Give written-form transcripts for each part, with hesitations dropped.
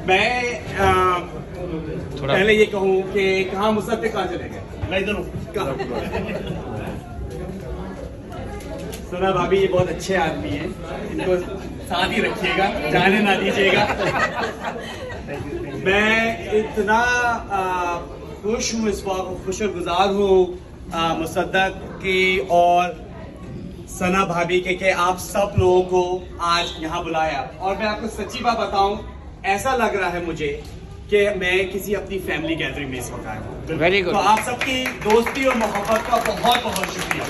میں پہلے یہ کہوں کہ کہاں مصدق کہاں چلے گئے؟ میں ادھر ہوں. سنا بھابھی یہ بہت اچھے آدمی ہیں, ان کو ساتھ ہی رکھیے گا, جانے نہ دیجیے گا. میں اتنا خوش ہوں اس وقت, خوش گزار ہوں مصدق کی اور ثنا بھابھی کے کہ آپ سب لوگوں کو آج یہاں بلایا. اور میں آپ کو سچی بات بتاؤں, ایسا لگ رہا ہے مجھے کہ میں کسی اپنی فیملی گیدرنگ میں اس وقت آیا ہوں. Very good. تو آپ سب کی دوستی اور محبت کا بہت بہت شکریہ.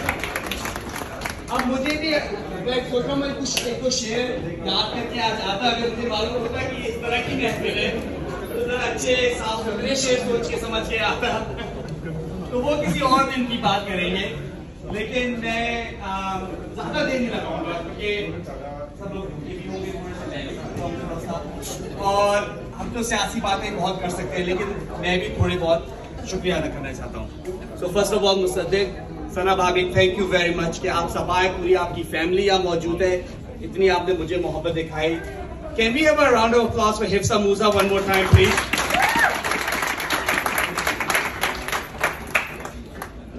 اب مجھے بھی میں سوچ رہا ہوں میں کچھ ایک شعر یاد کر کے آج آتا, اگر مجھے معلوم ہوتا کہ اس طرح کی محفل ہے تو ذرا اچھے صاف ستھرے شعر سوچ کے سمجھ کے آتا, تو وہ کسی اور دن کی بات کریں گے. لیکن میں زیادہ دیر نہیں لگاؤں گا کیونکہ سب لوگ ہوں گے تھوڑا سا, اور ہم تو سیاسی باتیں بہت کر سکتے ہیں, لیکن میں بھی تھوڑے بہت شکریہ ادا کرنا چاہتا ہوں. سو فرسٹ آف آل مصدق, ثنا بھابھی, تھینک یو ویری مچ کہ آپ سب آئے, پوری آپ کی فیملی یہاں موجود ہے, اتنی آپ نے مجھے محبت دکھائی. Can we have a round of applause for Hifsa Musa one more time please.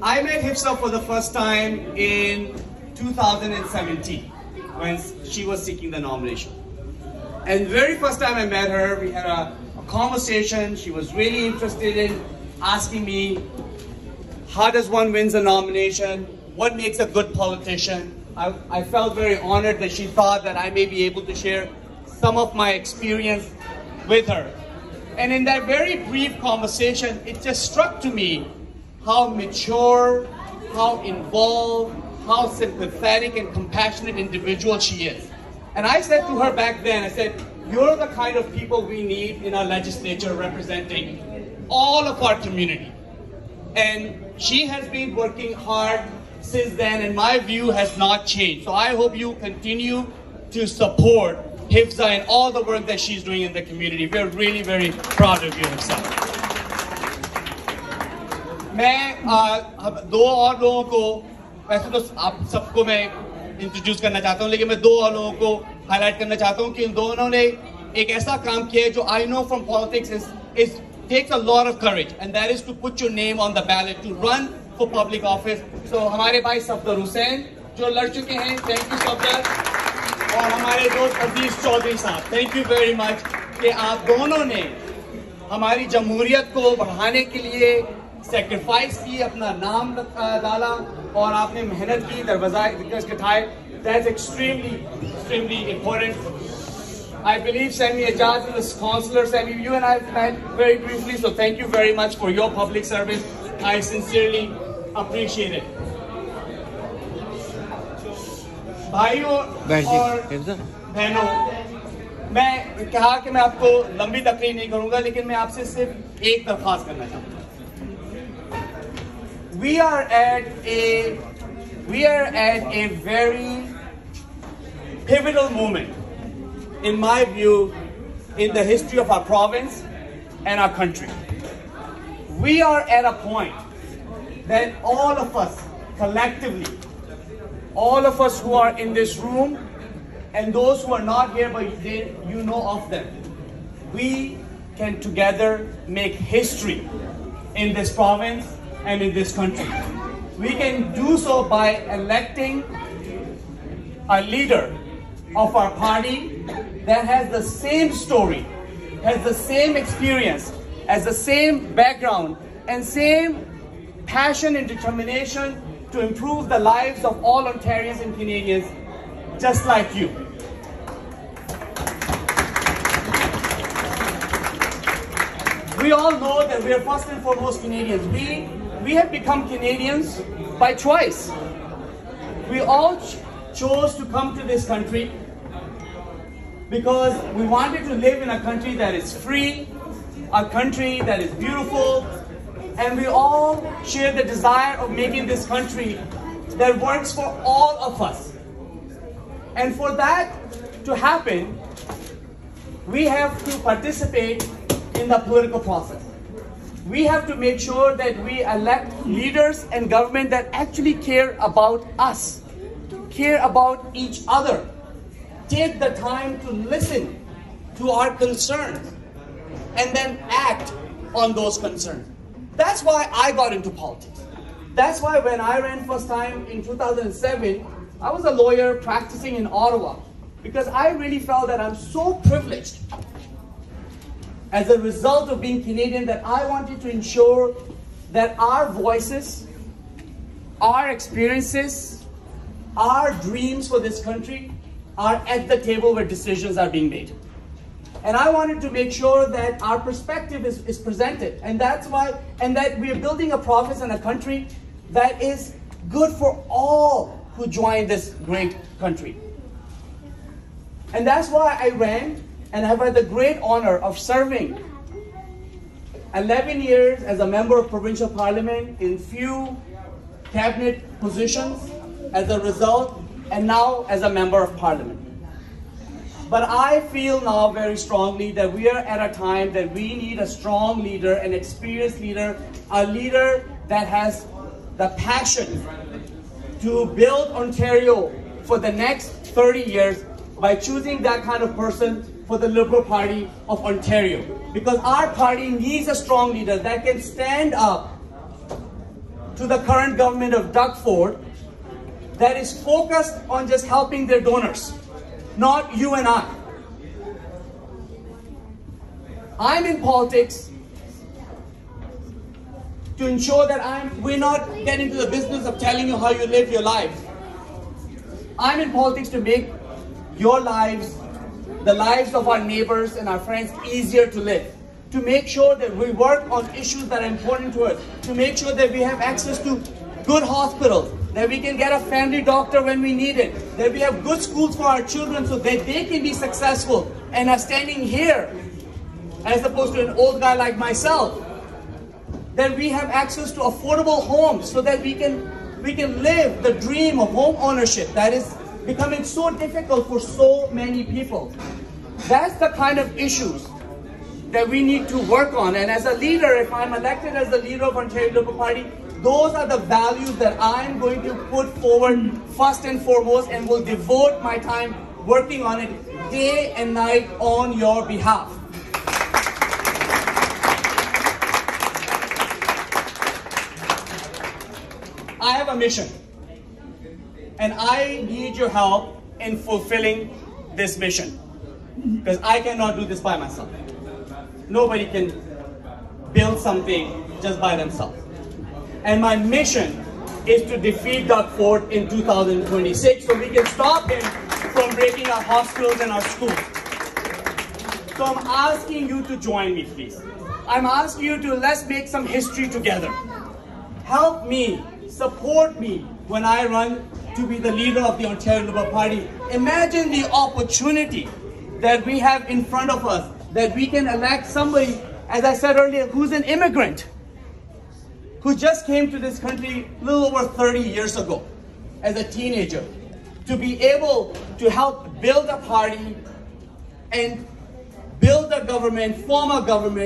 I met Hifsa for the first time in 2017 when she was seeking the nomination. And the very first time I met her, we had a conversation. She was really interested in asking me, how does one win a nomination? What makes a good politician? I felt very honored that she thought that I may be able to share some of my experience with her. And in that very brief conversation, it just struck to me how mature, how involved, how sympathetic and compassionate individual she is. And I said to her back then, I said, you're the kind of people we need in our legislature representing all of our community. And she has been working hard since then, and my view has not changed. So I hope you continue to support Hifsa and all the work that she's doing in the community. We're really very proud of you, Hifsa. میں دو اور لوگوں کو, ویسے تو آپ سب کو میں introduce کرنا چاہتا ہوں, لیکن میں دو اور لوگوں کو ہائی لائٹ کرنا چاہتا ہوں کہ ان دونوں نے ایک ایسا کام کیا ہے جو I know from politics is takes a lot of courage, and that is to put your name on the ballot to run for public office. So ہمارے بھائی صفدر حسین جو لڑ چکے ہیں, تھینک یو صفدر, اور ہمارے دوست عزیز چودھری صاحب, تھینک یو ویری مچ کہ آپ دونوں نے ہماری جمہوریت کو بڑھانے کے لیے سیکریفائس کی, اپنا نام ڈالا اور آپ نے محنت کی, دروازہ کٹھائے. That's extremely important. I believe Sammy Eazaz is a counselor. Sammy, you and I have met very briefly, so thank you very much for your public service. I sincerely appreciate it. بھائیوں اور بہنوں, میں کہا کہ میں آپ کو لمبی تقریر نہیں کروں گا, لیکن میں آپ سے صرف ایک درخواست کرنا چاہتا ہوں. We are at a very pivotal moment, in my view, in the history of our province and our country. We are at a point that all of us collectively, all of us who are in this room and those who are not here but you know of them, we can together make history in this province and in this country. We can do so by electing a leader of our party that has the same story, has the same experience, has the same background and same passion and determination to improve the lives of all Ontarians and Canadians just like you. We all know that we are first and foremost Canadians. We have become Canadians by choice. We all chose to come to this country because we wanted to live in a country that is free, a country that is beautiful, and we all share the desire of making this country that works for all of us. And for that to happen, we have to participate in the political process. We have to make sure that we elect leaders and government that actually care about us, care about each other, take the time to listen to our concerns, and then act on those concerns. That's why I got into politics. That's why when I ran first time in 2007, I was a lawyer practicing in Ottawa, because I really felt that I'm so privileged as a result of being Canadian that I wanted to ensure that our voices, our experiences, our dreams for this country are at the table where decisions are being made. And I wanted to make sure that our perspective is presented. And that's why, and that we are building a province and a country that is good for all who join this great country. And that's why I ran, and I've had the great honor of serving 11 years as a member of provincial parliament in few cabinet positions as a result, and now as a member of parliament. But I feel now very strongly that we are at a time that we need a strong leader, an experienced leader, a leader that has the passion to build Ontario for the next 30 years by choosing that kind of person for the Liberal Party of Ontario. Because our party needs a strong leader that can stand up to the current government of Doug Ford, that is focused on just helping their donors, not you and I. I'm in politics to ensure that we're not getting into the business of telling you how you live your life. I'm in politics to make your lives, the lives of our neighbors and our friends, easier to live. To make sure that we work on issues that are important to us. To make sure that we have access to good hospitals, that we can get a family doctor when we need it, that we have good schools for our children so that they can be successful and are standing here as opposed to an old guy like myself. That we have access to affordable homes so that we can live the dream of home ownership that is becoming so difficult for so many people. That's the kind of issues that we need to work on. And as a leader, if I'm elected as the leader of Ontario Liberal Party, those are the values that I'm going to put forward first and foremost, and will devote my time working on it day and night on your behalf. I have a mission, and I need your help in fulfilling this mission, because I cannot do this by myself. Nobody can build something just by themselves. And my mission is to defeat Doug Ford in 2026 so we can stop him from breaking our hospitals and our schools. So I'm asking you to join me, please. I'm asking you to, let's make some history together. Help me, support me when I run to be the leader of the Ontario Liberal Party. Imagine the opportunity that we have in front of us, that we can elect somebody, as I said earlier, who's an immigrant, who just came to this country a little over 30 years ago as a teenager, to be able to help build a party and build a government, form a government